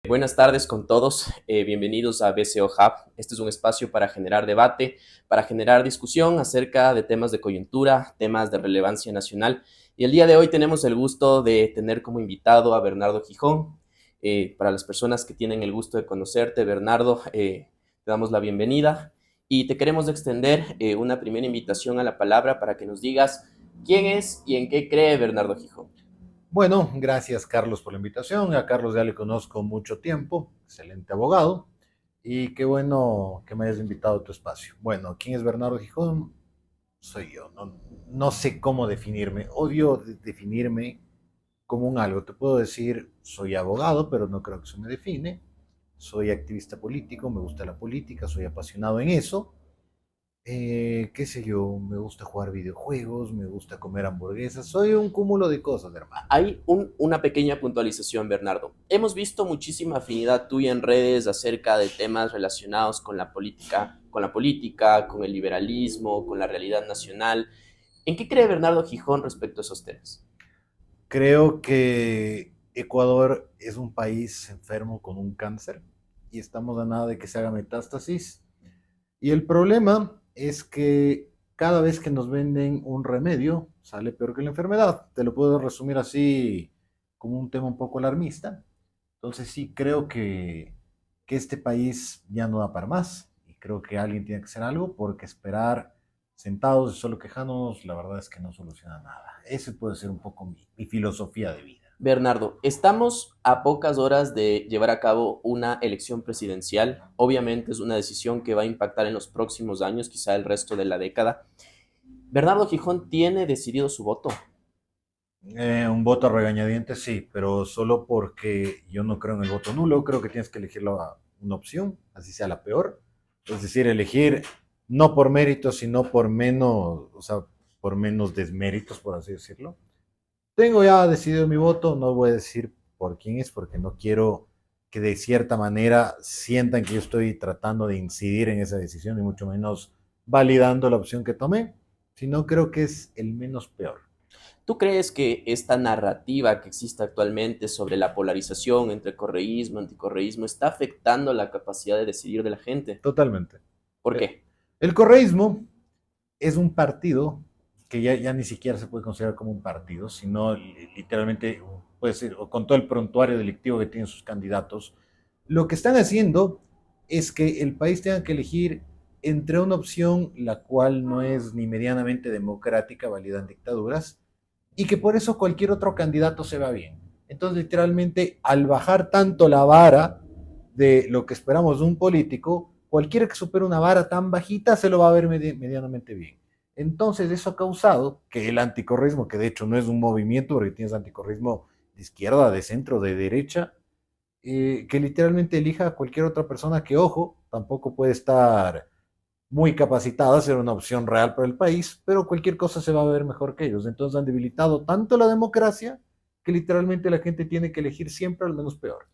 Buenas tardes con todos, bienvenidos a BCO Hub. Este es un espacio para generar debate, para generar discusión acerca de temas de coyuntura, temas de relevancia nacional. Y el día de hoy tenemos el gusto de tener como invitado a Bernardo Gijón. Para las personas que tienen el gusto de conocerte, Bernardo, te damos la bienvenida y te queremos extender una primera invitación a la palabra para que nos digas quién es y en qué cree Bernardo Gijón. Bueno, gracias Carlos por la invitación. A Carlos ya le conozco mucho tiempo, excelente abogado, y qué bueno que me hayas invitado a tu espacio. Bueno, ¿quién es Bernardo Gijón? Soy yo. No sé cómo definirme. Odio definirme como un algo. Te puedo decir, soy abogado, pero no creo que eso me define. Soy activista político, me gusta la política, soy apasionado en eso. Qué sé yo, me gusta jugar videojuegos, me gusta comer hamburguesas, soy un cúmulo de cosas, hermano. Hay una pequeña puntualización, Bernardo. Hemos visto muchísima afinidad tuya en redes acerca de temas relacionados con el liberalismo, con la realidad nacional. ¿En qué cree Bernardo Gijón respecto a esos temas? Creo que Ecuador es un país enfermo con un cáncer y estamos a nada de que se haga metástasis. Y el problema es que cada vez que nos venden un remedio, sale peor que la enfermedad. Te lo puedo resumir así como un tema un poco alarmista. Entonces sí, creo que este país ya no da para más y creo que alguien tiene que hacer algo porque esperar sentados y solo quejándonos, la verdad es que no soluciona nada. Ese puede ser un poco mi filosofía de vida. Bernardo, estamos a pocas horas de llevar a cabo una elección presidencial. Obviamente es una decisión que va a impactar en los próximos años, quizá el resto de la década. Bernardo Gijón tiene decidido su voto. Un voto a regañadientes, sí, pero solo porque yo no creo en el voto nulo, creo que tienes que elegir una opción, así sea la peor. Es decir, elegir no por méritos, sino por menos, o sea, por menos desméritos, por así decirlo. Tengo ya decidido mi voto, no voy a decir por quién es, porque no quiero que de cierta manera sientan que yo estoy tratando de incidir en esa decisión, y mucho menos validando la opción que tomé, sino creo que es el menos peor. ¿Tú crees que esta narrativa que existe actualmente sobre la polarización entre correísmo y anticorreísmo está afectando la capacidad de decidir de la gente? Totalmente. ¿Por Eh, qué? El correísmo es un partido que ya ni siquiera se puede considerar como un partido, sino literalmente, puede ser, o con todo el prontuario delictivo que tienen sus candidatos, lo que están haciendo es que el país tenga que elegir entre una opción la cual no es ni medianamente democrática, válida en dictaduras, y que por eso cualquier otro candidato se va bien. Entonces, literalmente, al bajar tanto la vara de lo que esperamos de un político, cualquiera que supere una vara tan bajita se lo va a ver medianamente bien. Entonces, eso ha causado que el anticorrismo, que de hecho no es un movimiento, porque tienes anticorrismo de izquierda, de centro, de derecha, que literalmente elija a cualquier otra persona que, ojo, tampoco puede estar muy capacitada a ser una opción real para el país, pero cualquier cosa se va a ver mejor que ellos. Entonces han debilitado tanto la democracia que literalmente la gente tiene que elegir siempre al menos peor.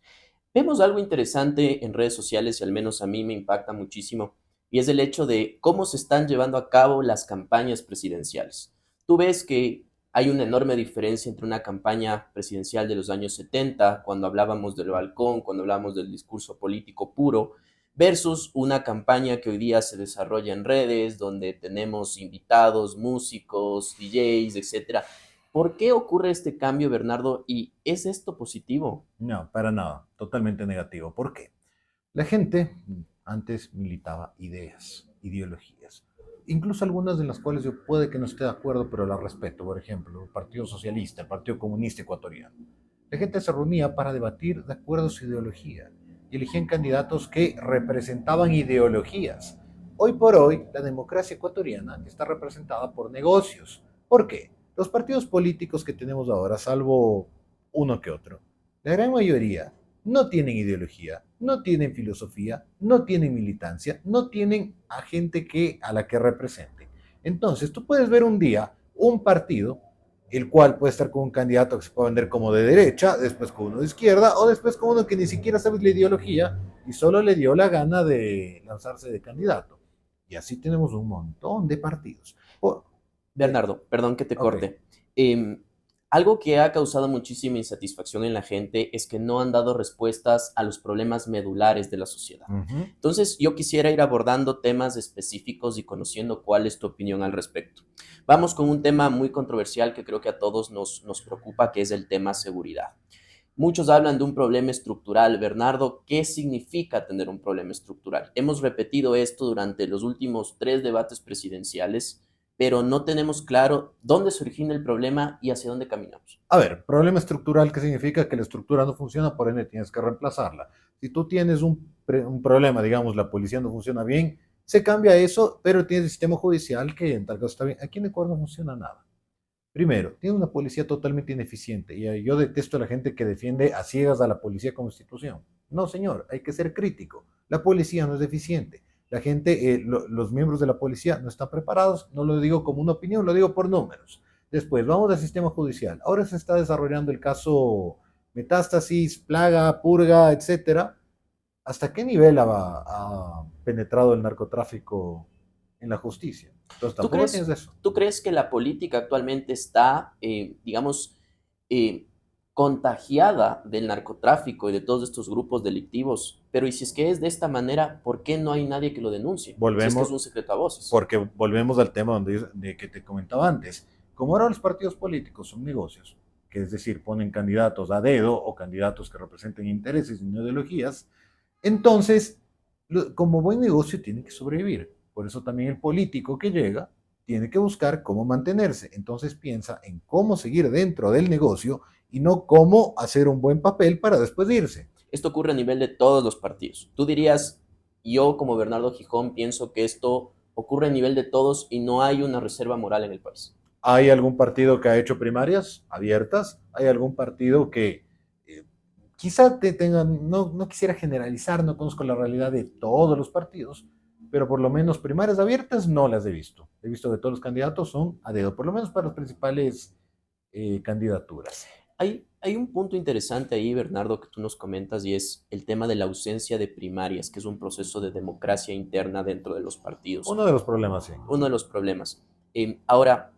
Vemos algo interesante en redes sociales y al menos a mí me impacta muchísimo y es el hecho de cómo se están llevando a cabo las campañas presidenciales. Tú ves que hay una enorme diferencia entre una campaña presidencial de los años 70, cuando hablábamos del balcón, cuando hablábamos del discurso político puro, versus una campaña que hoy día se desarrolla en redes, donde tenemos invitados, músicos, DJs, etcétera. ¿Por qué ocurre este cambio, Bernardo? ¿Y es esto positivo? No, para nada, totalmente negativo. ¿Por qué? La gente antes militaba ideas, ideologías, incluso algunas de las cuales yo puede que no esté de acuerdo, pero las respeto. Por ejemplo, el Partido Socialista, el Partido Comunista Ecuatoriano. La gente se reunía para debatir de acuerdo a su ideología y elegían candidatos que representaban ideologías. Hoy por hoy, la democracia ecuatoriana está representada por negocios. ¿Por qué? Los partidos políticos que tenemos ahora, salvo uno que otro, la gran mayoría no tienen ideología, no tienen filosofía, no tienen militancia, no tienen a gente a la que represente. Entonces, tú puedes ver un día un partido, el cual puede estar con un candidato que se puede vender como de derecha, después con uno de izquierda, o después con uno que ni siquiera sabe la ideología y solo le dio la gana de lanzarse de candidato. Y así tenemos un montón de partidos. Oh, Bernardo, perdón que te ok. corte. Algo que ha causado muchísima insatisfacción en la gente es que no han dado respuestas a los problemas medulares de la sociedad. Ujú. Entonces, yo quisiera ir abordando temas específicos y conociendo cuál es tu opinión al respecto. Vamos con un tema muy controversial que creo que a todos nos preocupa, que es el tema seguridad. Muchos hablan de un problema estructural. Bernardo, ¿qué significa tener un problema estructural? Hemos repetido esto durante los últimos 3 debates presidenciales, pero no tenemos claro dónde se origina el problema y hacia dónde caminamos. A ver, problema estructural, ¿qué significa? Que la estructura no funciona, por ende tienes que reemplazarla. Si tú tienes un problema, digamos, la policía no funciona bien, se cambia eso, pero tienes el sistema judicial que en tal caso está bien. Aquí en Ecuador no funciona nada. Primero, tiene una policía totalmente ineficiente y yo detesto a la gente que defiende a ciegas a la policía como institución. No, señor, hay que ser crítico. La policía no es eficiente. La gente, los miembros de la policía no están preparados. No lo digo como una opinión, lo digo por números. Después, vamos al sistema judicial. Ahora se está desarrollando el caso Metástasis, Plaga, Purga, etcétera. ¿Hasta qué nivel ha penetrado el narcotráfico en la justicia? Entonces ¿Tú tampoco tienes crees, eso. tú crees que la política actualmente está, digamos, eh, contagiada del narcotráfico y de todos estos grupos delictivos? Pero y si es que es de esta manera, ¿por qué no hay nadie que lo denuncie? Si es que es Volvemos, un secreto a voces. porque volvemos al tema de que te comentaba antes. Como ahora los partidos políticos son negocios, que es decir, ponen candidatos a dedo o candidatos que representen intereses y no ideologías, entonces, como buen negocio, tiene que sobrevivir. Por eso también el político que llega tiene que buscar cómo mantenerse. Entonces piensa en cómo seguir dentro del negocio y no cómo hacer un buen papel para después irse. Esto ocurre a nivel de todos los partidos. Tú dirías, yo como Bernardo Gijón pienso que esto ocurre a nivel de todos y no hay una reserva moral en el país. ¿Hay algún partido que ha hecho primarias abiertas? ¿Hay algún partido que quizá te tengan, no quisiera generalizar, no conozco la realidad de todos los partidos, pero por lo menos primarias abiertas no las he visto. He visto que todos los candidatos son a dedo, por lo menos para las principales candidaturas. Hay un punto interesante ahí, Bernardo, que tú nos comentas y es el tema de la ausencia de primarias, que es un proceso de democracia interna dentro de los partidos. Uno de los problemas, sí. Uno de los problemas. Ahora,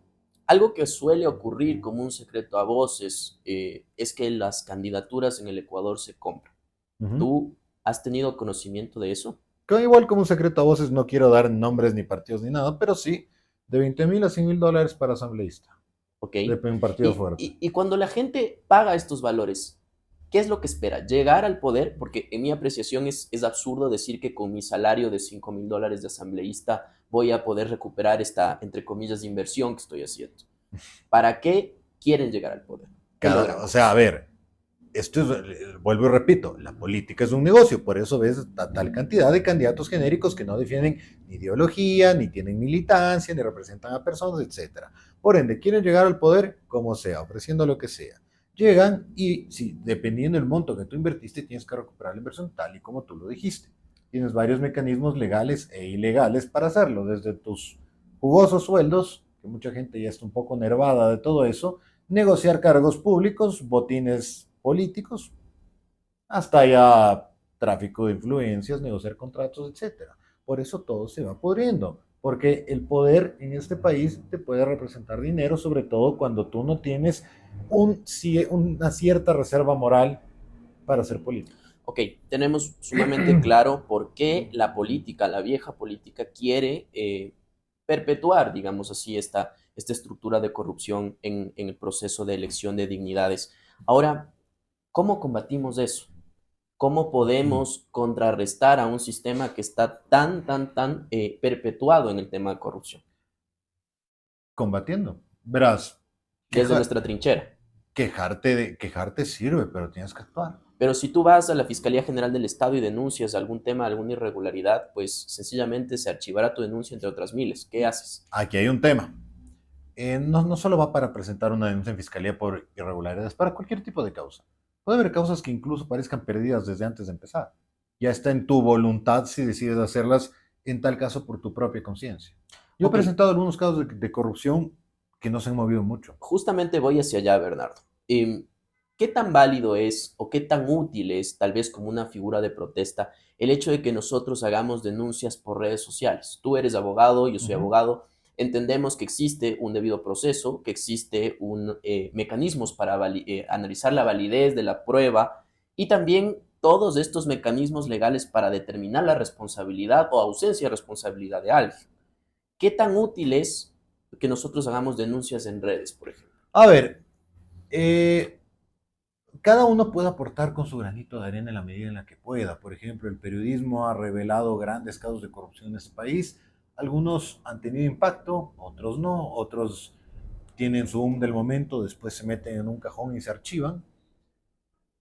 algo que suele ocurrir como un secreto a voces es que las candidaturas en el Ecuador se compran. Uh -huh. ¿Tú has tenido conocimiento de eso? Igual como un secreto a voces no quiero dar nombres ni partidos ni nada, pero sí, de 20,000 a 100,000 dólares para asambleísta. ¿Ok? De un partido fuerte. Y cuando la gente paga estos valores, ¿qué es lo que espera? ¿Llegar al poder? Porque en mi apreciación es absurdo decir que con mi salario de $5,000 de asambleísta voy a poder recuperar esta, entre comillas, inversión que estoy haciendo. ¿Para qué quieren llegar al poder? O sea, a ver, esto es, vuelvo y repito, la política es un negocio, por eso ves tal cantidad de candidatos genéricos que no defienden ni ideología, ni tienen militancia, ni representan a personas, etcétera. Por ende, quieren llegar al poder como sea, ofreciendo lo que sea. Llegan y, si, dependiendo del monto que tú invertiste, tienes que recuperar la inversión tal y como tú lo dijiste. Tienes varios mecanismos legales e ilegales para hacerlo, desde tus jugosos sueldos, que mucha gente ya está un poco nervada de todo eso, negociar cargos públicos, botines políticos, hasta ya tráfico de influencias, negociar contratos, etcétera. Por eso todo se va pudriendo, porque el poder en este país te puede representar dinero, sobre todo cuando tú no tienes una cierta reserva moral para ser político. Ok, tenemos sumamente claro por qué la política, la vieja política, quiere perpetuar, digamos así, esta estructura de corrupción en el proceso de elección de dignidades. Ahora, ¿cómo combatimos eso? ¿Cómo podemos contrarrestar a un sistema que está tan perpetuado en el tema de corrupción? Combatiendo. Verás, Desde nuestra trinchera. quejarte sirve, pero tienes que actuar. Pero si tú vas a la Fiscalía General del Estado y denuncias algún tema, alguna irregularidad, pues sencillamente se archivará tu denuncia entre otras miles. ¿Qué haces? Aquí hay un tema. No solo va para presentar una denuncia en fiscalía por irregularidades, para cualquier tipo de causa. Puede haber causas que incluso parezcan perdidas desde antes de empezar. Ya está en tu voluntad si decides hacerlas, en tal caso por tu propia conciencia. Yo he presentado algunos casos de corrupción que no se han movido mucho. Justamente voy hacia allá, Bernardo. ¿Qué tan válido es o qué tan útil es, tal vez como una figura de protesta, el hecho de que nosotros hagamos denuncias por redes sociales? Tú eres abogado, yo soy abogado. Entendemos que existe un debido proceso, que existe mecanismos para analizar la validez de la prueba y también todos estos mecanismos legales para determinar la responsabilidad o ausencia de responsabilidad de alguien. ¿Qué tan útil es que nosotros hagamos denuncias en redes, por ejemplo? A ver, cada uno puede aportar con su granito de arena en la medida en la que pueda. Por ejemplo, el periodismo ha revelado grandes casos de corrupción en este país. Algunos han tenido impacto, otros no, otros tienen su boom del momento, después se meten en un cajón y se archivan.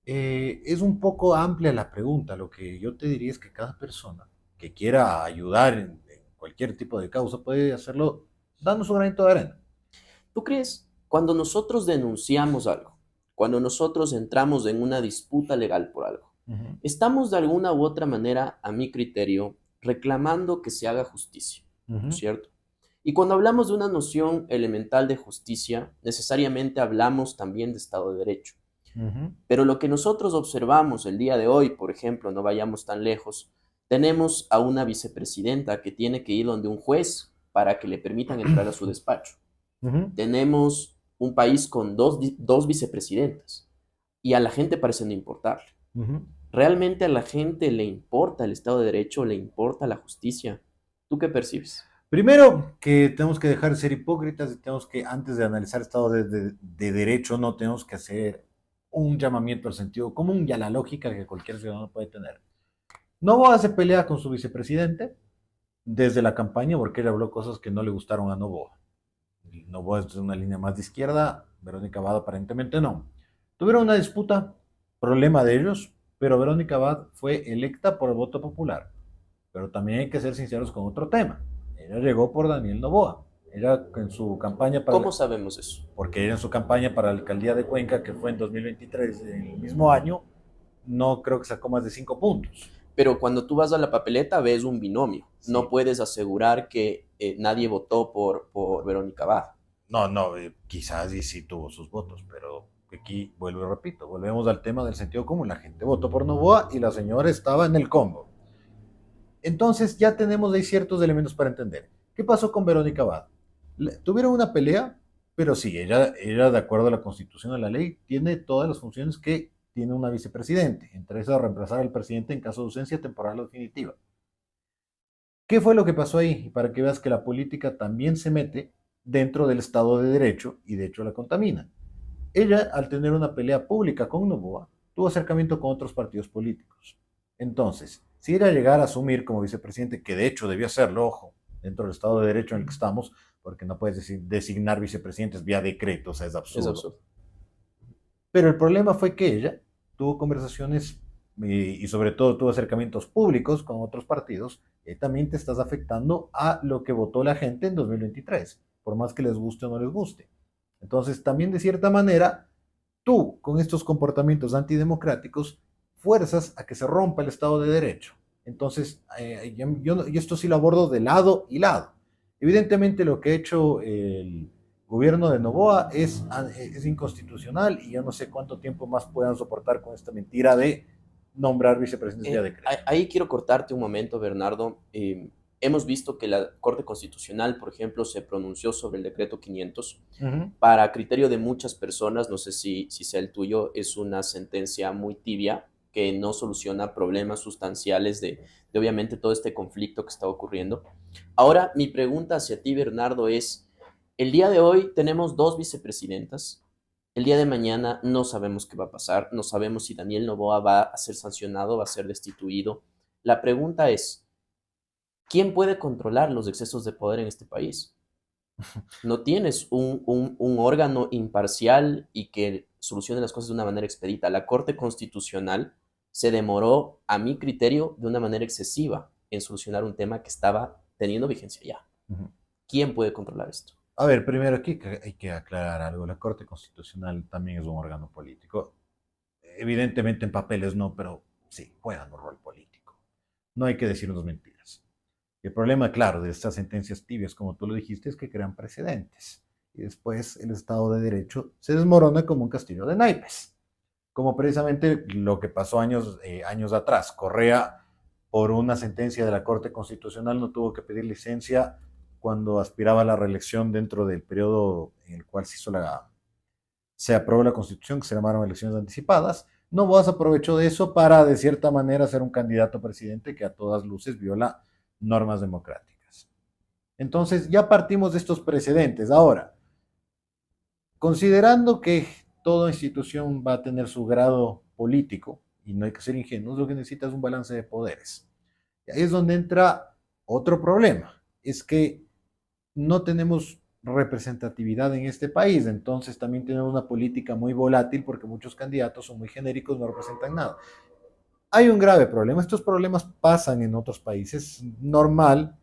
Es un poco amplia la pregunta. Lo que yo te diría es que cada persona que quiera ayudar en cualquier tipo de causa puede hacerlo dando su granito de arena. ¿Tú crees cuando nosotros denunciamos algo, cuando nosotros entramos en una disputa legal por algo, estamos de alguna u otra manera, a mi criterio, reclamando que se haga justicia, ¿no es cierto? Y cuando hablamos de una noción elemental de justicia, necesariamente hablamos también de Estado de Derecho. Pero lo que nosotros observamos el día de hoy, por ejemplo, no vayamos tan lejos, tenemos a una vicepresidenta que tiene que ir donde un juez para que le permitan entrar a su despacho. Tenemos un país con dos vicepresidentas y a la gente parece no importarle. ¿Realmente a la gente le importa el Estado de Derecho, le importa la justicia? ¿Tú qué percibes? Primero, que tenemos que dejar de ser hipócritas y tenemos que, antes de analizar Estado de Derecho, no tenemos que hacer un llamamiento al sentido común y a la lógica que cualquier ciudadano puede tener. Noboa se pelea con su vicepresidente desde la campaña porque él habló cosas que no le gustaron a Noboa. Noboa es de una línea más de izquierda, Verónica Abad aparentemente no. Tuvieron una disputa, problema de ellos, pero Verónica Abad fue electa por el voto popular. Pero también hay que ser sinceros con otro tema. Ella llegó por Daniel Noboa. Ella en su campaña para... ¿Cómo sabemos eso? Porque ella en su campaña para la alcaldía de Cuenca, que fue en 2023, en el mismo año, no creo que sacó más de 5 puntos. Pero cuando tú vas a la papeleta ves un binomio. Sí. No puedes asegurar que nadie votó por Verónica Abad. No, quizás sí tuvo sus votos, pero aquí vuelvo y repito, volvemos al tema del sentido común. La gente votó por Noboa y la señora estaba en el combo. Entonces ya tenemos ahí ciertos elementos para entender. ¿Qué pasó con Verónica Abad? Tuvieron una pelea, pero sí, ella de acuerdo a la Constitución, a la ley, tiene todas las funciones que tiene una vicepresidente, entre esas reemplazar al presidente en caso de ausencia temporal o definitiva. ¿Qué fue lo que pasó ahí? Y para que veas que la política también se mete dentro del Estado de Derecho y de hecho la contamina. Ella, al tener una pelea pública con Noboa, tuvo acercamiento con otros partidos políticos. Entonces, si ella llegara a asumir como vicepresidente, que de hecho debió hacerlo, ojo, dentro del Estado de Derecho en el que estamos, porque no puedes designar vicepresidentes vía decreto, o sea, es absurdo. Es absurdo. Pero el problema fue que ella tuvo conversaciones y sobre todo tuvo acercamientos públicos con otros partidos, y también te estás afectando a lo que votó la gente en 2023, por más que les guste o no les guste. Entonces, también de cierta manera, tú con estos comportamientos antidemocráticos fuerzas a que se rompa el Estado de Derecho. Entonces, yo esto sí lo abordo de lado y lado. Evidentemente, lo que ha hecho el gobierno de Noboa es inconstitucional y yo no sé cuánto tiempo más puedan soportar con esta mentira de nombrar vicepresidentes vía decreto. Ahí quiero cortarte un momento, Bernardo. Hemos visto que la Corte Constitucional, por ejemplo, se pronunció sobre el decreto 500. Para criterio de muchas personas, no sé si sea el tuyo, es una sentencia muy tibia que no soluciona problemas sustanciales de obviamente todo este conflicto que está ocurriendo. Ahora, mi pregunta hacia ti, Bernardo, es, el día de hoy tenemos dos vicepresidentas. El día de mañana no sabemos qué va a pasar, no sabemos si Daniel Noboa va a ser sancionado, va a ser destituido. La pregunta es, ¿quién puede controlar los excesos de poder en este país? No tienes un órgano imparcial y que solucione las cosas de una manera expedita. La Corte Constitucional se demoró, a mi criterio, de una manera excesiva en solucionar un tema que estaba teniendo vigencia ya. ¿Quién puede controlar esto? A ver, primero aquí hay que aclarar algo. La Corte Constitucional también es un órgano político. Evidentemente en papeles no, pero sí, juegan un rol político. No hay que decirnos mentiras. El problema, claro, de estas sentencias tibias, como tú lo dijiste, es que crean precedentes. Y después el Estado de Derecho se desmorona como un castillo de naipes. Como precisamente lo que pasó años atrás. Correa, por una sentencia de la Corte Constitucional, no tuvo que pedir licencia cuando aspiraba a la reelección dentro del periodo en el cual se aprobó la Constitución, que se llamaron elecciones anticipadas. Noboa se aprovechó de eso para, de cierta manera, ser un candidato a presidente que a todas luces viola normas democráticas. Entonces, ya partimos de estos precedentes. Ahora, considerando que toda institución va a tener su grado político, y no hay que ser ingenuos, lo que necesita es un balance de poderes. Y ahí es donde entra otro problema, es que no tenemos representatividad en este país, entonces también tenemos una política muy volátil porque muchos candidatos son muy genéricos, no representan nada. Hay un grave problema, estos problemas pasan en otros países, normal,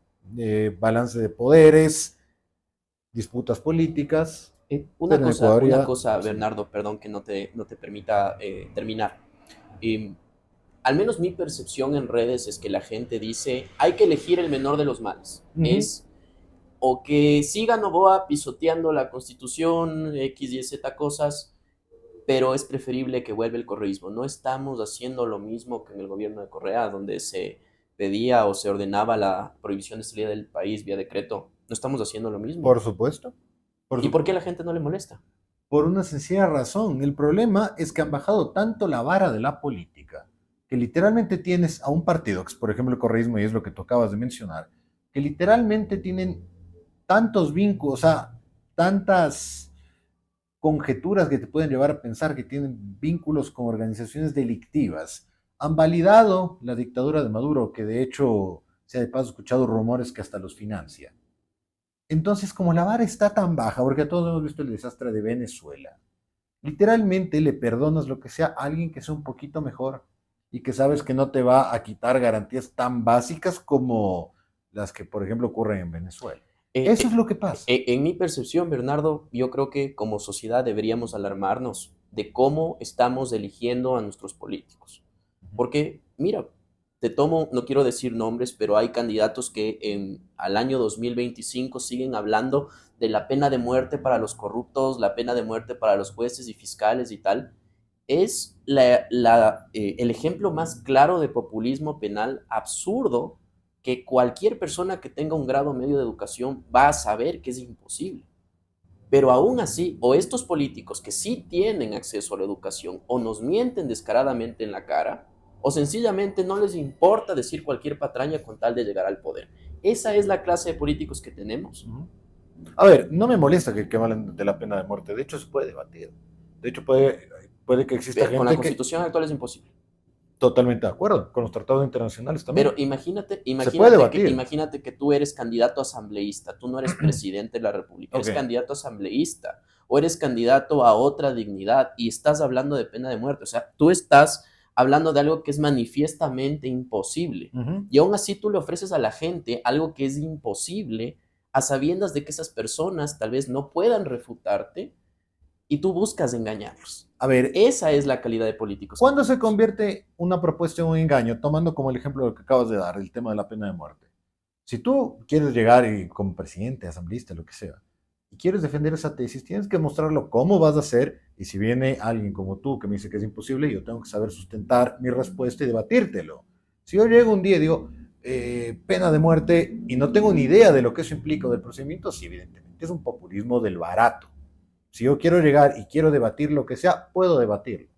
balance de poderes, disputas políticas, pero en Ecuador Una ya, cosa, sí. Bernardo, perdón que no te permita terminar. Eh, Al menos mi percepción en redes es que la gente dice, hay que elegir el menor de los males. Uh -huh. Es o que siga Novoa pisoteando la Constitución, X y Z cosas, pero es preferible que vuelva el correísmo. No estamos haciendo lo mismo que en el gobierno de Correa, donde se pedía o se ordenaba la prohibición de salida del país vía decreto. No estamos haciendo lo mismo. Por supuesto, por ¿Y por qué a supuesto. la gente no le molesta? Por una sencilla razón. El problema es que han bajado tanto la vara de la política que literalmente tienes a un partido, que es por ejemplo el correísmo y es lo que tú acabas de mencionar, que literalmente tienen tantos vínculos, o sea, tantas conjeturas que te pueden llevar a pensar que tienen vínculos con organizaciones delictivas. Han validado la dictadura de Maduro, que de hecho se ha de paso escuchado rumores que hasta los financia. Entonces, como la vara está tan baja, porque todos hemos visto el desastre de Venezuela, literalmente le perdonas lo que sea a alguien que sea un poquito mejor y que sabes que no te va a quitar garantías tan básicas como las que, por ejemplo, ocurren en Venezuela. Eh, Eso es eh, lo que pasa. en mi percepción, Bernardo, yo creo que como sociedad deberíamos alarmarnos de cómo estamos eligiendo a nuestros políticos. Porque, mira, te tomo, no quiero decir nombres, pero hay candidatos que al año 2025 siguen hablando de la pena de muerte para los corruptos, la pena de muerte para los jueces y fiscales y tal. Es el ejemplo más claro de populismo penal absurdo que cualquier persona que tenga un grado medio de educación va a saber que es imposible. Pero aún así, o estos políticos que sí tienen acceso a la educación o nos mienten descaradamente en la cara, o sencillamente no les importa decir cualquier patraña con tal de llegar al poder. Esa es la clase de políticos que tenemos. A ver, no me molesta que hablen de la pena de muerte. De hecho, se puede debatir. De hecho, puede que exista Con la gente que... constitución actual es imposible. Totalmente de acuerdo. Con los tratados internacionales Pero también. Se puede debatir. imagínate que tú eres candidato asambleísta, tú no eres presidente de la República, Ok. eres candidato asambleísta o eres candidato a otra dignidad y estás hablando de pena de muerte. O sea, tú estás hablando de algo que es manifiestamente imposible. Y aún así tú le ofreces a la gente algo que es imposible a sabiendas de que esas personas tal vez no puedan refutarte y tú buscas engañarlos. A ver, Esa es la calidad de políticos. ¿cuándo se convierte una propuesta en un engaño? Tomando como el ejemplo que acabas de dar, el tema de la pena de muerte. Si tú quieres llegar y como presidente, asambleísta, lo que sea, y quieres defender esa tesis, tienes que mostrarlo cómo vas a hacer. Y si viene alguien como tú que me dice que es imposible, yo tengo que saber sustentar mi respuesta y debatírtelo. Si yo llego un día y digo pena de muerte y no tengo ni idea de lo que eso implica o del procedimiento, sí, evidentemente es un populismo del barato. Si yo quiero llegar y quiero debatir lo que sea, puedo debatirlo.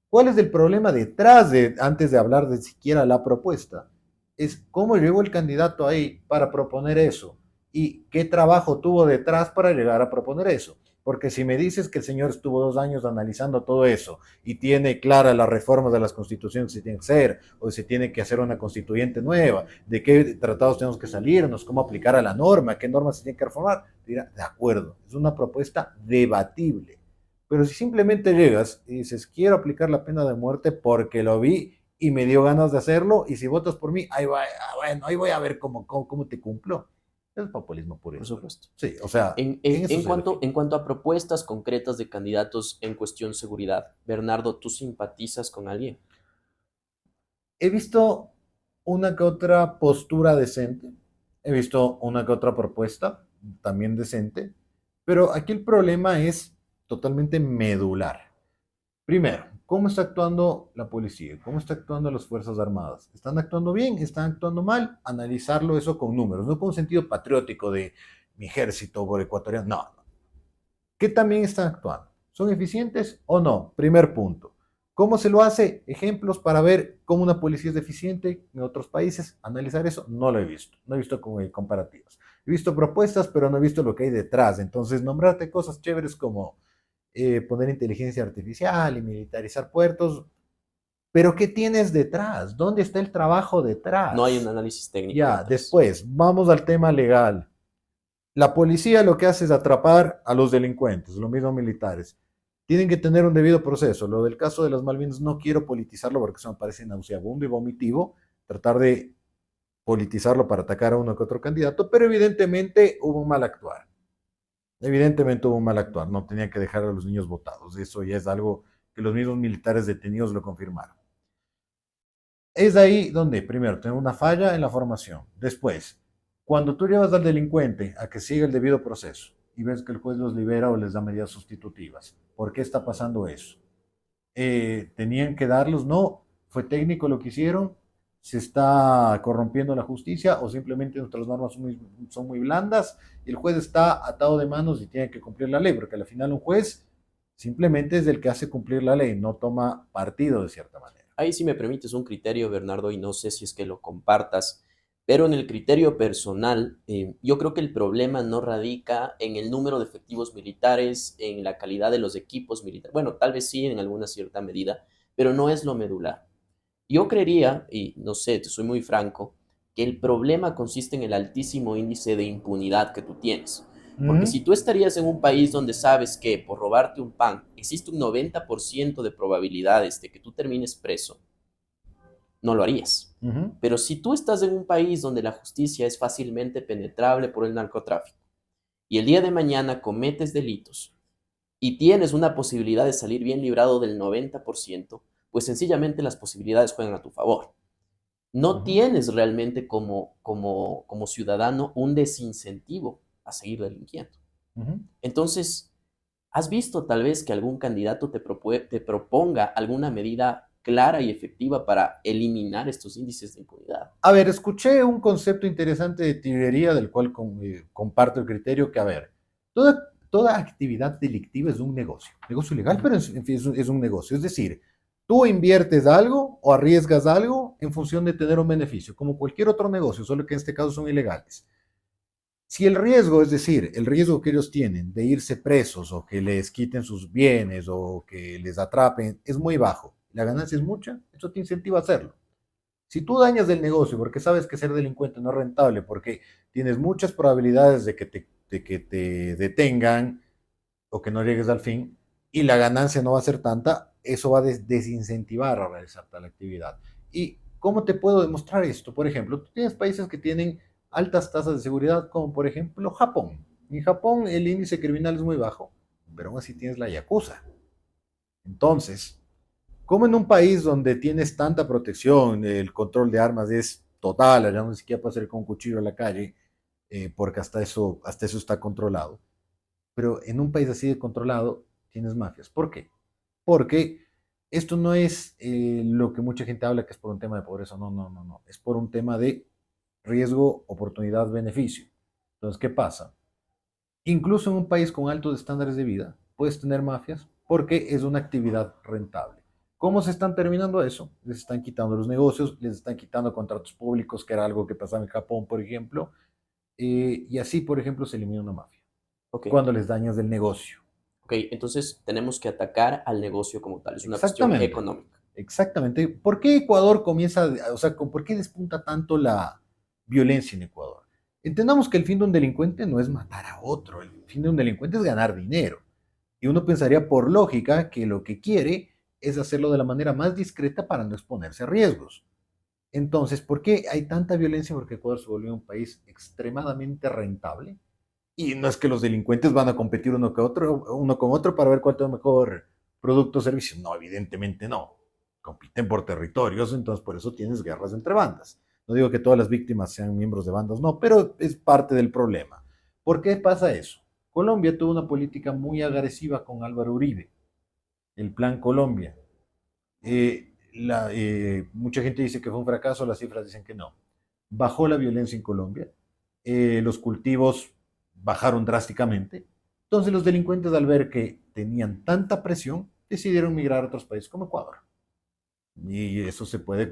¿Cuál es el problema detrás de, antes de hablar de siquiera la propuesta? Es cómo llegó el candidato ahí para proponer eso y qué trabajo tuvo detrás para llegar a proponer eso. Porque si me dices que el señor estuvo 2 años analizando todo eso y tiene clara las reformas de las constituciones que se tienen que hacer, o se tiene que hacer una constituyente nueva, de qué tratados tenemos que salirnos, cómo aplicar a la norma, qué normas se tienen que reformar, dirá, de acuerdo, es una propuesta debatible. Pero si simplemente llegas y dices, quiero aplicar la pena de muerte porque lo vi y me dio ganas de hacerlo, y si votas por mí, ahí, va, bueno, ahí voy a ver cómo te cumplo. Es populismo puro. Por supuesto. Sí, o sea, en eso En cuanto a propuestas concretas de candidatos en cuestión seguridad, Bernardo, ¿tú simpatizas con alguien? He visto una que otra postura decente, he visto una que otra propuesta también decente, pero aquí el problema es totalmente medular. Primero, ¿Cómo está actuando la policía? ¿Cómo está actuando las Fuerzas Armadas? ¿Están actuando bien? ¿Están actuando mal? Analizarlo eso con números, no con un sentido patriótico de mi ejército por ecuatoriano. No, no. ¿Qué también están actuando? ¿Son eficientes o no? Primer punto. ¿Cómo se lo hace? Ejemplos para ver cómo una policía es deficiente en otros países. Analizar eso no lo he visto. No he visto comparativas. He visto propuestas, pero no he visto lo que hay detrás. Entonces, nombrarte cosas chéveres como poner inteligencia artificial y militarizar puertos. Pero ¿qué tienes detrás? ¿Dónde está el trabajo No hay un detrás? análisis técnico Ya, detrás. después, vamos al tema legal. La policía lo que hace es atrapar a los delincuentes, lo mismo militares. Tienen que tener un debido proceso. Lo del caso de las Malvinas no quiero politizarlo porque eso me parece nauseabundo y vomitivo, tratar de politizarlo para atacar a uno que otro candidato, pero evidentemente hubo un mal actuar. Evidentemente hubo un mal actuar, no tenían que dejar a los niños votados. Eso ya es algo que los mismos militares detenidos lo confirmaron. Es ahí donde, primero, tenemos una falla en la formación. Después, cuando tú llevas al delincuente a que siga el debido proceso y ves que el juez los libera o les da medidas sustitutivas, ¿por qué está pasando eso? ¿Tenían que darlos? No, fue técnico lo que hicieron, se está corrompiendo la justicia o simplemente nuestras normas son muy blandas y el juez está atado de manos y tiene que cumplir la ley, porque al final un juez simplemente es el que hace cumplir la ley, no toma partido de cierta manera. Ahí si me permites un criterio, Bernardo, y no sé si es que lo compartas, pero en el criterio personal, yo creo que el problema no radica en el número de efectivos militares, en la calidad de los equipos militares. Bueno, tal vez sí en alguna cierta medida, pero no es lo medular. Yo creería, y no sé, te soy muy franco, que el problema consiste en el altísimo índice de impunidad que tú tienes. Porque si ¿Mm? tú estarías en un país donde sabes que por robarte un pan existe un 90% de probabilidades de que tú termines preso, no lo harías. Uh -huh. Pero si tú estás en un país donde la justicia es fácilmente penetrable por el narcotráfico y el día de mañana cometes delitos y tienes una posibilidad de salir bien librado del 90%, pues sencillamente las posibilidades juegan a tu favor. Uh No -huh. tienes realmente como ciudadano un desincentivo a seguir delinquiendo. Uh -huh. Entonces, ¿has visto tal vez que algún candidato te proponga alguna medida clara y efectiva para eliminar estos índices de impunidad? A ver, escuché un concepto interesante de tibiería del cual comparto el criterio que, a ver, toda actividad delictiva es un negocio legal, pero en fin, es un negocio. Es decir, tú inviertes algo o arriesgas algo en función de tener un beneficio, como cualquier otro negocio, solo que en este caso son ilegales. Si el riesgo, es decir, el riesgo que ellos tienen de irse presos o que les quiten sus bienes o que les atrapen es muy bajo, la ganancia es mucha, eso te incentiva a hacerlo. Si tú dañas el negocio porque sabes que ser delincuente no es rentable, porque tienes muchas probabilidades de que te detengan o que no llegues al fin, y la ganancia no va a ser tanta, eso va a desincentivar a realizar tal actividad. ¿Y cómo te puedo demostrar esto? Por ejemplo, tú tienes países que tienen altas tasas de seguridad, como por ejemplo Japón. En Japón el índice criminal es muy bajo, pero aún así tienes la Yakuza. Entonces, como en un país donde tienes tanta protección, el control de armas es total, allá no siquiera puedes salir con un cuchillo a la calle, porque hasta eso está controlado. Pero en un país así de controlado tienes mafias. ¿Por qué? Porque esto no es lo que mucha gente habla que es por un tema de pobreza. No, no, no, no. Es por un tema de riesgo, oportunidad, beneficio. Entonces, ¿qué pasa? Incluso en un país con altos estándares de vida, puedes tener mafias porque es una actividad rentable. ¿Cómo se están terminando eso? Les están quitando los negocios, les están quitando contratos públicos, que era algo que pasaba en Japón, por ejemplo, y así, por ejemplo, se elimina una mafia Ok, cuando les dañas el negocio. ok, entonces tenemos que atacar al negocio como tal, es una cuestión Exactamente, económica. exactamente. ¿Por qué Ecuador comienza, o sea, por qué despunta tanto la violencia en Ecuador? Entendamos que el fin de un delincuente no es matar a otro, el fin de un delincuente es ganar dinero. Y uno pensaría por lógica que lo que quiere es hacerlo de la manera más discreta para no exponerse a riesgos. Entonces, ¿por qué hay tanta violencia? Porque Ecuador se volvió un país extremadamente rentable. Y no es que los delincuentes van a competir uno con otro para ver cuál es el mejor producto o servicio. No, evidentemente no. Compiten por territorios, entonces por eso tienes guerras entre bandas. No digo que todas las víctimas sean miembros de bandas, no, pero es parte del problema. ¿Por qué pasa eso? Colombia tuvo una política muy agresiva con Álvaro Uribe, el Plan Colombia. Mucha gente dice que fue un fracaso, las cifras dicen que no. Bajó la violencia en Colombia, los cultivos bajaron drásticamente. Entonces los delincuentes, al ver que tenían tanta presión, decidieron migrar a otros países como Ecuador. Y eso se puede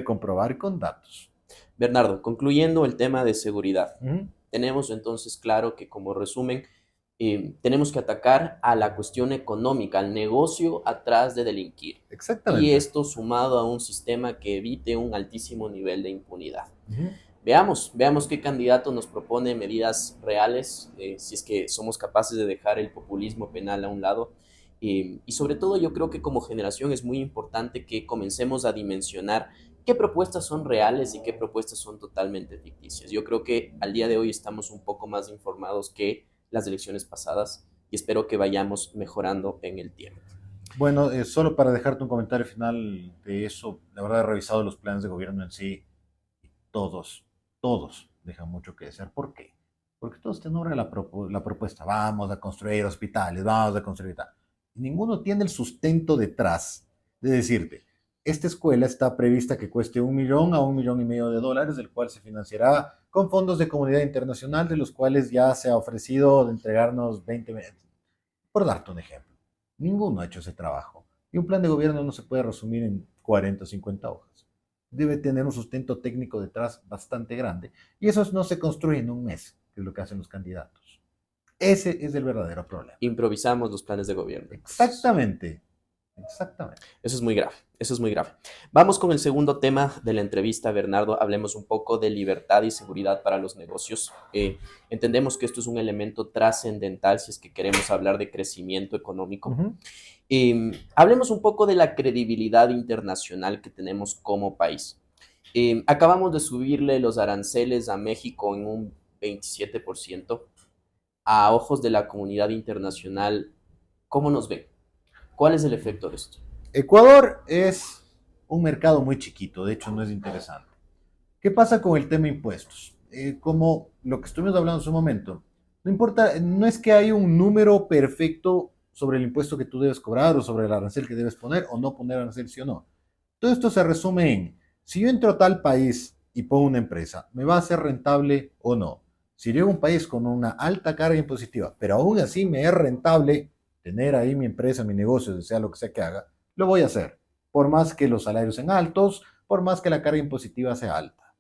comprobar con datos. Bernardo, concluyendo el tema de seguridad, Ujú. tenemos entonces claro que como resumen, tenemos que atacar a la cuestión económica, al negocio atrás de delinquir. Y Exactamente. esto sumado a un sistema que evite un altísimo nivel de impunidad. Ujú. Veamos qué candidato nos propone medidas reales, si es que somos capaces de dejar el populismo penal a un lado. Y sobre todo yo creo que como generación es muy importante que comencemos a dimensionar qué propuestas son reales y qué propuestas son totalmente ficticias. Yo creo que al día de hoy estamos un poco más informados que las elecciones pasadas y espero que vayamos mejorando en el tiempo. Bueno, solo para dejarte un comentario final de eso, la verdad he revisado los planes de gobierno en sí y todos dejan mucho que desear. ¿Por qué? Porque todos te nombran la propuesta, vamos a construir hospitales, vamos a construir tal. Y ninguno tiene el sustento detrás de decirte, esta escuela está prevista que cueste 1 millón a 1,5 millones de dólares, del cual se financiará con fondos de comunidad internacional, de los cuales ya se ha ofrecido de entregarnos 20 millones, por darte un ejemplo. Ninguno ha hecho ese trabajo. Y un plan de gobierno no se puede resumir en 40 o 50 hojas. Debe tener un sustento técnico detrás bastante grande. Y eso no se construye en un mes, que es lo que hacen los candidatos. Ese es el verdadero problema. Improvisamos los planes de gobierno, entonces. Exactamente, exactamente. Eso es muy grave, eso es muy grave. Vamos con el segundo tema de la entrevista, Bernardo. Hablemos un poco de libertad y seguridad para los negocios. Entendemos que esto es un elemento trascendental si es que queremos hablar de crecimiento Uh económico. -huh. Hablemos un poco de la credibilidad internacional que tenemos como país. Acabamos de subirle los aranceles a México en un 27%. A ojos de la comunidad internacional, ¿cómo nos ven? ¿Cuál es el efecto de esto? Ecuador es un mercado muy chiquito, de hecho no es interesante. ¿Qué pasa con el tema impuestos? Como lo que estuvimos hablando en su momento, no importa, no es que hay un número perfecto sobre el impuesto que tú debes cobrar o sobre el arancel que debes poner o no poner arancel, sí o no. Todo esto se resume en, si yo entro a tal país y pongo una empresa, ¿me va a ser rentable o no? Si llego a un país con una alta carga impositiva, pero aún así me es rentable tener ahí mi empresa, mi negocio, sea lo que sea que haga, lo voy a hacer. Por más que los salarios sean altos, por más que la carga impositiva sea alta.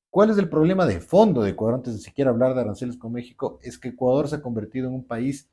¿Cuál es el problema de fondo de Ecuador antes de siquiera hablar de aranceles con México? Es que Ecuador se ha convertido en un país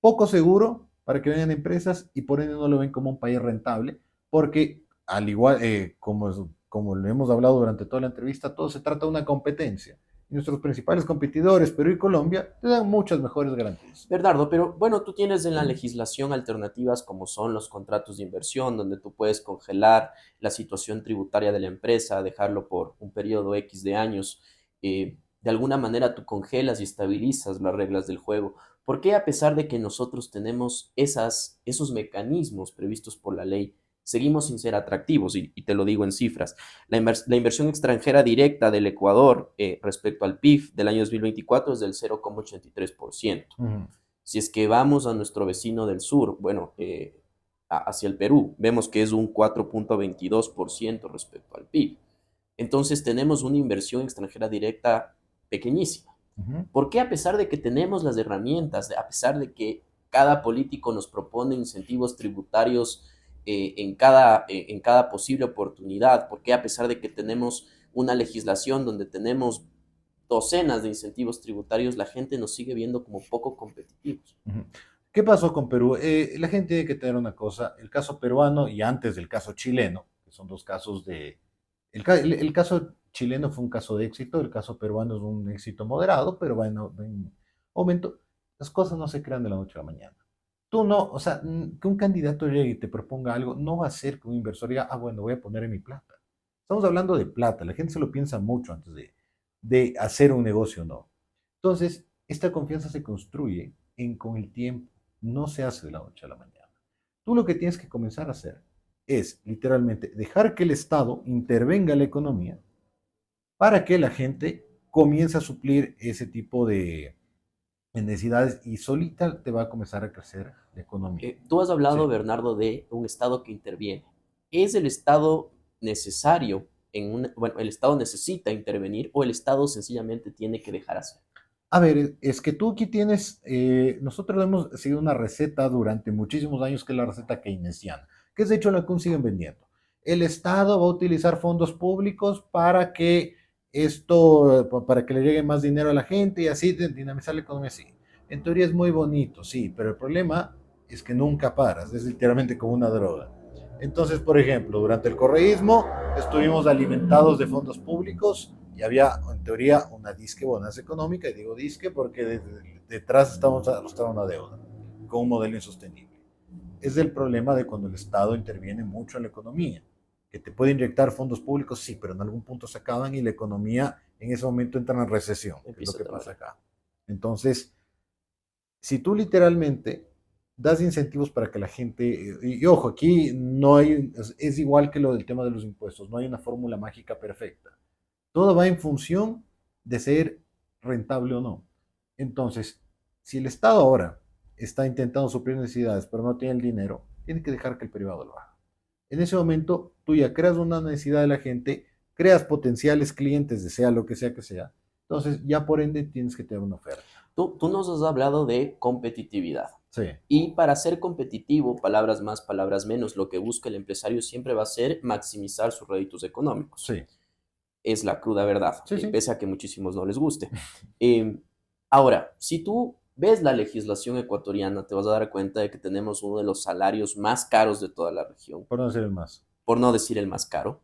poco seguro para que vengan empresas y por ende no lo ven como un país rentable, porque al igual como lo hemos hablado durante toda la entrevista, todo se trata de una competencia. Y nuestros principales competidores, Perú y Colombia, te dan muchas mejores garantías. Bernardo, pero bueno, tú tienes en la legislación alternativas como son los contratos de inversión, donde tú puedes congelar la situación tributaria de la empresa, dejarlo por un periodo X de años. De alguna manera tú congelas y estabilizas las reglas del juego. ¿Por qué a pesar de que nosotros tenemos esos mecanismos previstos por la ley, seguimos sin ser atractivos? Y te lo digo en cifras. La inversión extranjera directa del Ecuador respecto al PIB del año 2024 es del 0,83%. Uh -huh. Si es que vamos a nuestro vecino del sur, bueno, hacia el Perú, vemos que es un 4,22% respecto al PIB. Entonces tenemos una inversión extranjera directa pequeñísima. Uh -huh. ¿Por qué a pesar de que tenemos las herramientas, a pesar de que cada político nos propone incentivos tributarios en cada posible oportunidad? ¿Por qué a pesar de que tenemos una legislación donde tenemos docenas de incentivos tributarios, la gente nos sigue viendo como poco competitivos? Uh -huh. ¿Qué pasó con Perú? La gente tiene que tener una cosa, el caso peruano y antes del caso chileno, que son dos casos de... El caso chileno fue un caso de éxito, el caso peruano es un éxito moderado, pero bueno, en aumento. Las cosas no se crean de la noche a la mañana. Tú no, o sea, que un candidato llegue y te proponga algo, no va a ser que un inversor diga, ah, bueno, voy a poner en mi plata. Estamos hablando de plata, la gente se lo piensa mucho antes de hacer un negocio o no. Entonces, esta confianza se construye con el tiempo, no se hace de la noche a la mañana. Tú lo que tienes que comenzar a hacer es literalmente dejar que el Estado intervenga en la economía para que la gente comience a suplir ese tipo en necesidades y solita te va a comenzar a crecer la economía. Tú has Sí. hablado, Bernardo, de un Estado que interviene. ¿Es el Estado necesario bueno, el Estado necesita intervenir o el Estado sencillamente tiene que dejar hacer? A ver, es que tú aquí tienes, nosotros hemos seguido una receta durante muchísimos años que es la receta keynesiana, que es de hecho la que aún siguen vendiendo. El Estado va a utilizar fondos públicos para que para que le llegue más dinero a la gente y así dinamizar la economía. Sí, en teoría es muy bonito, sí, pero el problema es que nunca paras, es literalmente como una droga. Entonces, por ejemplo, durante el correísmo estuvimos alimentados de fondos públicos y había, en teoría, una disque bonanza económica, y digo disque porque detrás estamos arrastrando una deuda con un modelo insostenible. Es el problema de cuando el Estado interviene mucho en la economía, que te puede inyectar fondos públicos, sí, pero en algún punto se acaban y la economía en ese momento entra en recesión, que es lo Empieza a que pasa temblar. acá. Entonces, si tú literalmente das incentivos para que la gente, y ojo, aquí no hay, es igual que lo del tema de los impuestos, no hay una fórmula mágica perfecta. Todo va en función de ser rentable o no. Entonces, si el Estado ahora está intentando suplir necesidades, pero no tiene el dinero, tiene que dejar que el privado lo haga. En ese momento, tú ya creas una necesidad de la gente, creas potenciales clientes, de sea lo que sea que sea. Entonces, ya por ende, tienes que tener una oferta. Tú nos has hablado de competitividad. Sí, Y para ser competitivo, palabras más, palabras menos, lo que busca el empresario siempre va a ser maximizar sus réditos económicos. sí, Es la cruda verdad, sí, sí. pese a que a muchísimos no les guste. Eh, Ahora, si tú ves la legislación ecuatoriana, te vas a dar cuenta de que tenemos uno de los salarios más caros de toda la región, Por no ser el más. por no decir el más caro,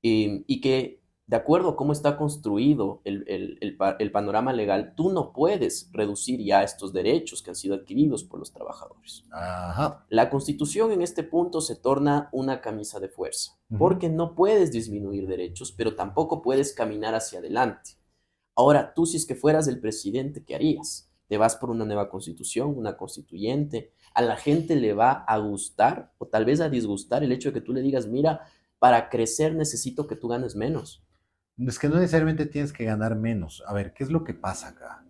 y que de acuerdo a cómo está construido el panorama legal, tú no puedes reducir ya estos derechos que han sido adquiridos por los trabajadores. Ajá. La Constitución en este punto se torna una camisa de fuerza, Ujú. porque no puedes disminuir derechos, pero tampoco puedes caminar hacia adelante. Ahora, tú si es que fueras el presidente, ¿qué harías? ¿Te vas por una nueva constitución, una constituyente? ¿A la gente le va a gustar o tal vez a disgustar el hecho de que tú le digas, mira, para crecer necesito que tú ganes menos? Es que no necesariamente tienes que ganar menos. A ver, ¿qué es lo que pasa acá?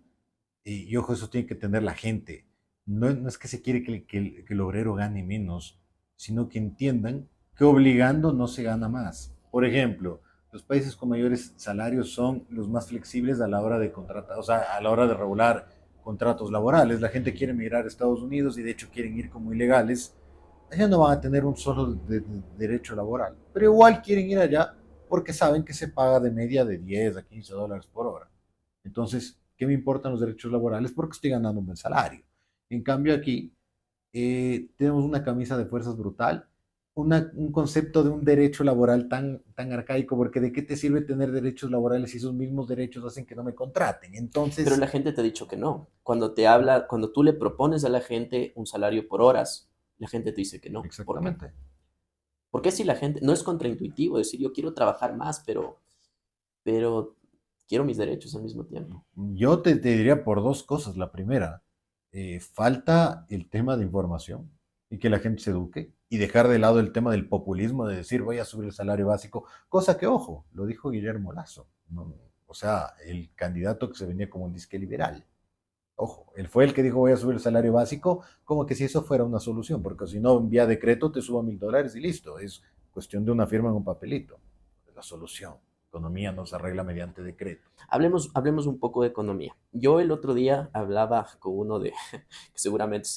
Y ojo, eso tiene que tener la gente. No es que se quiere que el obrero gane menos, sino que entiendan que obligando no se gana más. Por ejemplo, los países con mayores salarios son los más flexibles a la hora de contratar, o sea, a la hora de regular contratos laborales. La gente quiere emigrar a Estados Unidos y de hecho quieren ir como ilegales. Allá no van a tener un solo derecho laboral, pero igual quieren ir allá porque saben que se paga de media de 10 a 15 dólares por hora. Entonces, ¿qué me importan los derechos laborales? Porque estoy ganando un buen salario. En cambio, aquí tenemos una camisa de fuerzas brutal, un concepto de un derecho laboral tan arcaico, porque ¿de qué te sirve tener derechos laborales si esos mismos derechos hacen que no me contraten? Pero Entonces, la gente te ha dicho que no. Cuando te habla, cuando tú le propones a la gente un salario por horas, la gente te dice que no. ¿Por qué? exactamente. Porque si la gente, no es contraintuitivo decir yo quiero trabajar más, pero quiero mis derechos al mismo tiempo. Yo te diría por dos cosas. La primera, falta el tema de información y que la gente se eduque y dejar de lado el tema del populismo de decir voy a subir el salario básico, cosa que, ojo, lo dijo Guillermo Lazo, ¿no? O sea, el candidato que se venía como un disque liberal. Ojo, él fue el que dijo voy a subir el salario básico, como que si eso fuera una solución, porque si no, vía decreto te subo $1,000 y listo. Es cuestión de una firma en un papelito. Es la solución. Economía no se arregla mediante decreto. Hablemos un poco de economía. Yo el otro día hablaba con uno de, que seguramente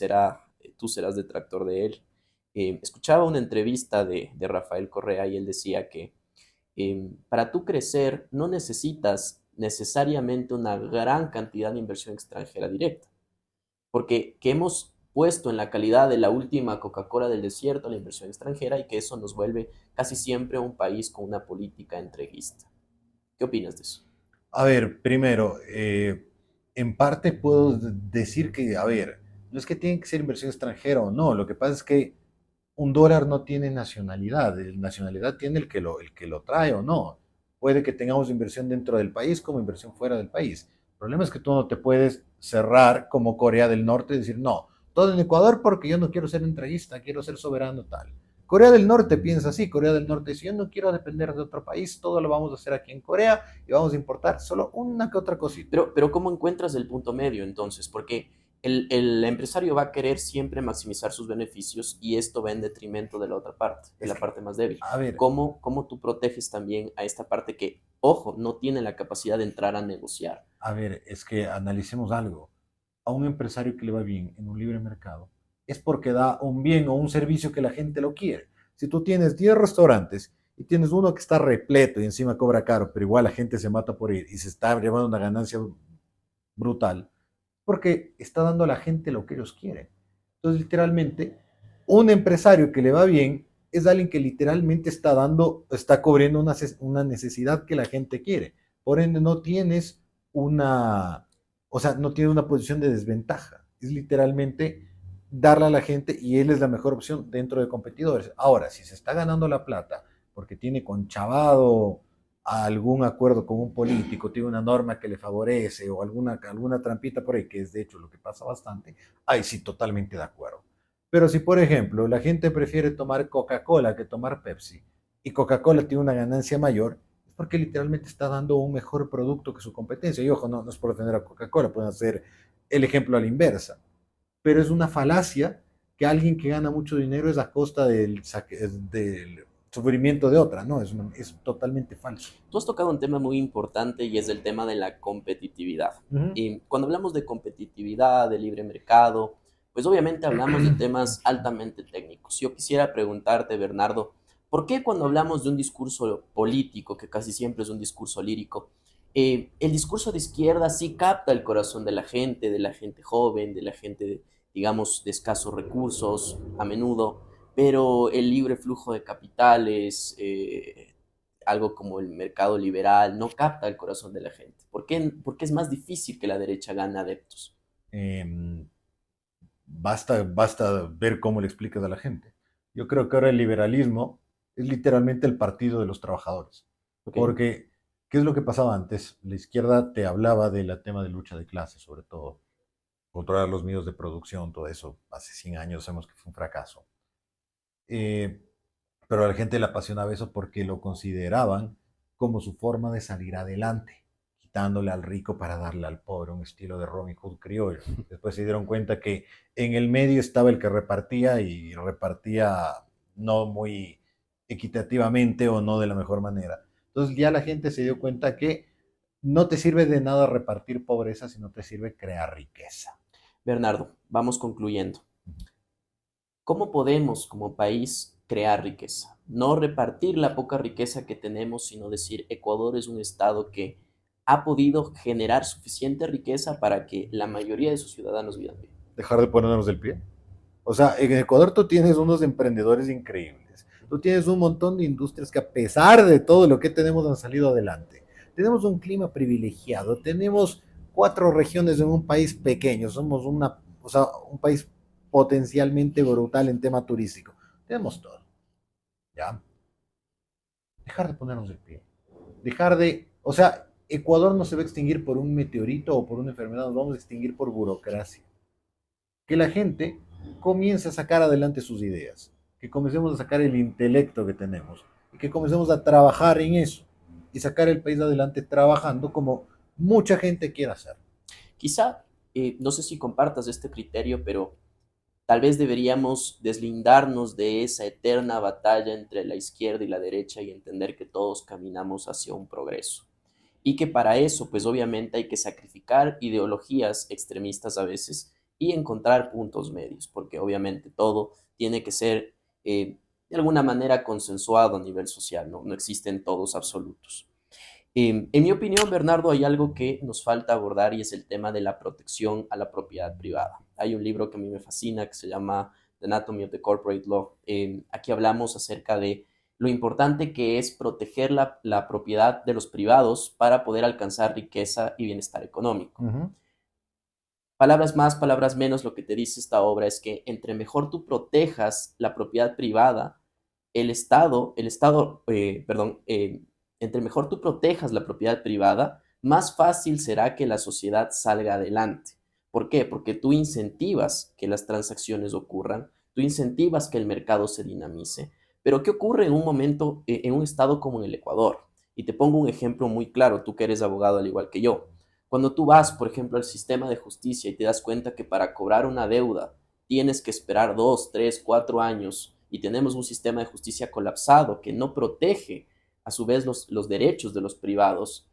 tú serás detractor de él. Escuchaba una entrevista de Rafael Correa y él decía que para tú crecer no necesitas necesariamente una gran cantidad de inversión extranjera directa, porque que hemos puesto en la calidad de la última Coca-Cola del desierto la inversión extranjera y que eso nos vuelve casi siempre un país con una política entreguista. ¿Qué opinas de eso? A ver, primero, en parte puedo decir que, a ver, no es que tiene que ser inversión extranjera o no, lo que pasa es que un dólar no tiene nacionalidad, nacionalidad tiene el que lo trae o no. Puede que tengamos inversión dentro del país como inversión fuera del país. El problema es que tú no te puedes cerrar como Corea del Norte y decir, no, todo en Ecuador porque yo no quiero ser entreguista, quiero ser soberano tal. Corea del Norte piensa así, Corea del Norte dice, yo no quiero depender de otro país, todo lo vamos a hacer aquí en Corea y vamos a importar solo una que otra cosita. Pero ¿cómo encuentras el punto medio entonces? Porque el empresario va a querer siempre maximizar sus beneficios y esto va en detrimento de la otra parte, de Es la que, parte más débil. a ver, ¿Cómo tú proteges también a esta parte que, ojo, no tiene la capacidad de entrar a negociar? es que analicemos algo. A un empresario que le va bien en un libre mercado es porque da un bien o un servicio que la gente lo quiere. Si tú tienes 10 restaurantes y tienes uno que está repleto y encima cobra caro, pero igual la gente se mata por ir y se está llevando una ganancia brutal, porque está dando a la gente lo que ellos quieren. Entonces, literalmente, un empresario que le va bien es alguien que literalmente está dando, está cubriendo una necesidad que la gente quiere. Por ende, no tienes una, o sea, no tienes una posición de desventaja. Es literalmente darle a la gente y él es la mejor opción dentro de competidores. Ahora, si se está ganando la plata porque tiene conchavado a algún acuerdo con un político, tiene una norma que le favorece o alguna trampita por ahí, que es de hecho lo que pasa bastante, ahí sí, totalmente de acuerdo. Pero si, por ejemplo, la gente prefiere tomar Coca-Cola que tomar Pepsi y Coca-Cola tiene una ganancia mayor, es porque literalmente está dando un mejor producto que su competencia. Y ojo, no es por defender a Coca-Cola, pueden hacer el ejemplo a la inversa. Pero es una falacia que alguien que gana mucho dinero es a costa del sufrimiento de otra, ¿no? Es totalmente falso. Tú has tocado un tema muy importante y es el tema de la competitividad. Uh -huh. Y cuando hablamos de competitividad, de libre mercado, pues obviamente hablamos de temas altamente técnicos. Yo quisiera preguntarte, Bernardo, ¿por qué cuando hablamos de un discurso político, que casi siempre es un discurso lírico, el discurso de izquierda sí capta el corazón de la gente joven, de la gente, digamos, de escasos recursos a menudo, pero el libre flujo de capitales, algo como el mercado liberal, no capta el corazón de la gente? ¿Por qué es más difícil que la derecha gane adeptos? Eh, basta ver cómo le explicas a la gente. Yo creo que ahora el liberalismo es literalmente el partido de los trabajadores. ¿Ok? Porque, ¿qué es lo que pasaba antes? La izquierda te hablaba del tema de lucha de clases, sobre todo. Controlar los medios de producción, todo eso. Hace 100 años sabemos que fue un fracaso. Eh, pero a la gente le apasionaba eso porque lo consideraban como su forma de salir adelante, quitándole al rico para darle al pobre, un estilo de Robin Hood criollo. Después se dieron cuenta que en el medio estaba el que repartía y repartía no muy equitativamente o no de la mejor manera. Entonces ya la gente se dio cuenta que no te sirve de nada repartir pobreza, sino te sirve crear riqueza. Bernardo, vamos concluyendo. ¿Cómo podemos como país crear riqueza? No repartir la poca riqueza que tenemos, sino decir, Ecuador es un estado que ha podido generar suficiente riqueza para que la mayoría de sus ciudadanos vivan bien. Dejar de ponernos del pie. O sea, en Ecuador tú tienes unos emprendedores increíbles. Tú tienes un montón de industrias que a pesar de todo lo que tenemos han salido adelante. Tenemos un clima privilegiado, tenemos 4 regiones en un país pequeño, somos un país potencialmente brutal en tema turístico. Tenemos todo, ¿ya? Dejar de ponernos el pie. O sea, Ecuador no se va a extinguir por un meteorito o por una enfermedad, nos vamos a extinguir por burocracia. Que la gente comience a sacar adelante sus ideas, que comencemos a sacar el intelecto que tenemos y que comencemos a trabajar en eso y sacar el país adelante trabajando como mucha gente quiere hacer. Quizá, no sé si compartas este criterio, pero tal vez deberíamos deslindarnos de esa eterna batalla entre la izquierda y la derecha y entender que todos caminamos hacia un progreso. Y que para eso, pues obviamente hay que sacrificar ideologías extremistas a veces y encontrar puntos medios, porque obviamente todo tiene que ser de alguna manera consensuado a nivel social, ¿no? No existen todos absolutos. En mi opinión, Bernardo, hay algo que nos falta abordar y es el tema de la protección a la propiedad privada. Hay un libro que a mí me fascina que se llama The Anatomy of the Corporate Law. Aquí hablamos acerca de lo importante que es proteger la propiedad de los privados para poder alcanzar riqueza y bienestar económico. Palabras más, palabras menos, lo que te dice esta obra es que entre mejor tú protejas la propiedad privada, entre mejor tú protejas la propiedad privada, más fácil será que la sociedad salga adelante. ¿Por qué? Porque tú incentivas que las transacciones ocurran, tú incentivas que el mercado se dinamice, Pero ¿qué ocurre en un momento, en un estado como en el Ecuador? Y te pongo un ejemplo muy claro, tú que eres abogado al igual que yo. Cuando tú vas, por ejemplo, al sistema de justicia y te das cuenta que para cobrar una deuda tienes que esperar 2, 3, 4 años y tenemos un sistema de justicia colapsado que no protege a su vez los derechos de los privados,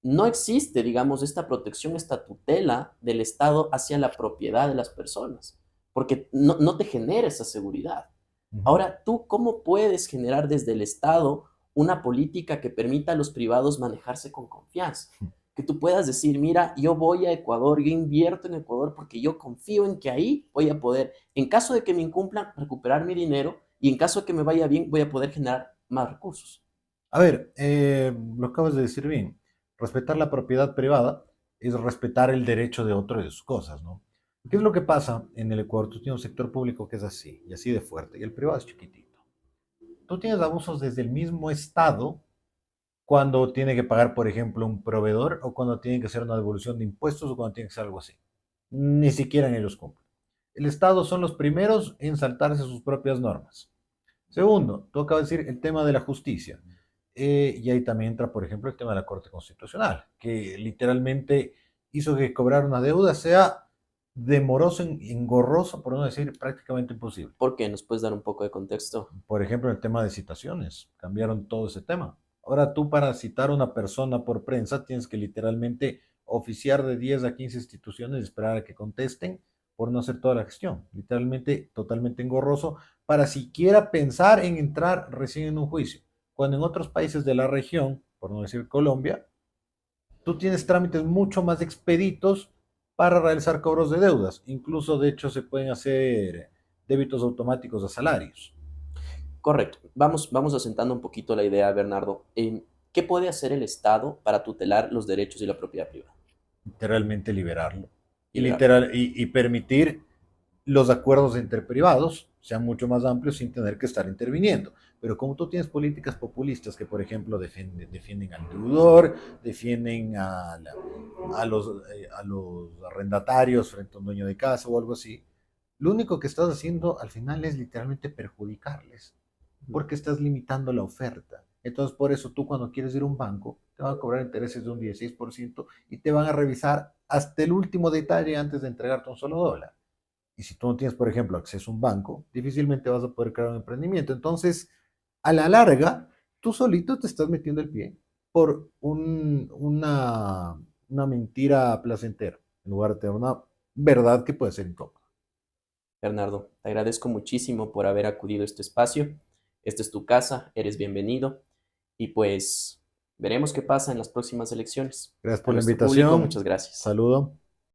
no existe, digamos, esta protección, esta tutela del Estado hacia la propiedad de las personas, porque no te genera esa seguridad. Ujú. Ahora, ¿tú cómo puedes generar desde el Estado una política que permita a los privados manejarse con confianza? Que tú puedas decir, mira, yo voy a Ecuador, yo invierto en Ecuador porque yo confío en que ahí voy a poder, en caso de que me incumplan, recuperar mi dinero y en caso de que me vaya bien, voy a poder generar más recursos. A ver, lo acabas de decir bien. Respetar la propiedad privada es respetar el derecho de otro de sus cosas, ¿no? ¿Qué es lo que pasa en el Ecuador? Tú tienes un sector público que es así, y así de fuerte, y el privado es chiquitito. Tú tienes abusos desde el mismo Estado cuando tiene que pagar, por ejemplo, un proveedor, o cuando tiene que hacer una devolución de impuestos, o cuando tiene que hacer algo así. Ni siquiera en ellos cumplen. El Estado son los primeros en saltarse sus propias normas. Segundo, tú acabas de decir el tema de la justicia. Y ahí también entra, por ejemplo, el tema de la Corte Constitucional, que literalmente hizo que cobrar una deuda sea demoroso, engorroso, por no decir prácticamente imposible. ¿Por qué? ¿Nos puedes dar un poco de contexto? Por ejemplo, el tema de citaciones, cambiaron todo ese tema. Ahora tú para citar a una persona por prensa tienes que literalmente oficiar de 10 a 15 instituciones y esperar a que contesten por no hacer toda la gestión. Literalmente totalmente engorroso para siquiera pensar en entrar recién en un juicio. Cuando en otros países de la región, por no decir Colombia, tú tienes trámites mucho más expeditos para realizar cobros de deudas. Incluso, de hecho, se pueden hacer débitos automáticos a salarios. Correcto. Vamos asentando un poquito la idea, Bernardo. ¿Qué puede hacer el Estado para tutelar los derechos y la propiedad privada? Literalmente liberarlo Liberarlo. y permitir los acuerdos entre privados sean mucho más amplios sin tener que estar interviniendo. Pero como tú tienes políticas populistas que, por ejemplo, defienden al deudor, defienden a los arrendatarios frente a un dueño de casa o algo así, lo único que estás haciendo al final es literalmente perjudicarles porque estás limitando la oferta. Entonces, por eso tú cuando quieres ir a un banco, te van a cobrar intereses de un 16% y te van a revisar hasta el último detalle antes de entregarte un solo dólar. Y si tú no tienes, por ejemplo, acceso a un banco, difícilmente vas a poder crear un emprendimiento. Entonces, a la larga, tú solito te estás metiendo el pie por una mentira placentera, en lugar de tener una verdad que puede ser incómoda. Bernardo, te agradezco muchísimo por haber acudido a este espacio. Esta es tu casa, eres bienvenido y pues veremos qué pasa en las próximas elecciones. Gracias A por la nuestro público, invitación. muchas gracias. Saludo.